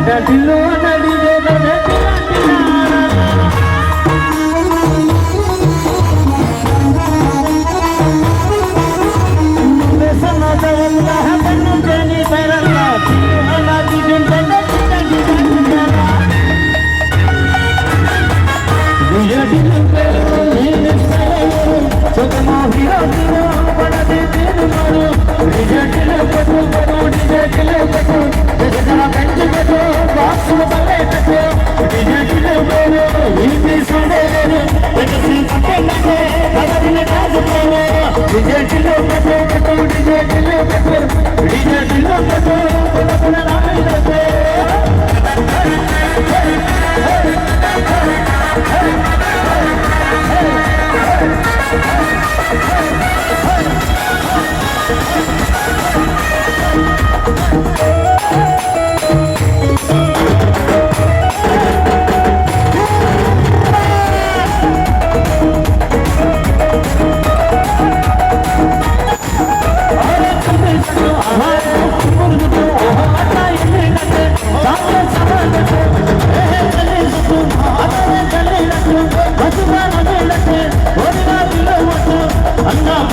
ढिल्लो नडी दे दे सना दवल्ला है बन्नू जेनी पैरल्ला अल्लाह दी दिन दे ये ढिल्लो पे ये सारे सदमा हिया हिया बड़ा दे दिन मारो ये ढिल्लो पे डीजे ढिल्लो पे जरा बेंच पे तो बात सुन बल्ले पे डीजे ढिल्लो पे हिंदी सुने रे किसी पते लगे अगर ने डांस करे डीजे ढिल्लो पे डीजे ढिल्लो पे अपना नाम लेते Allah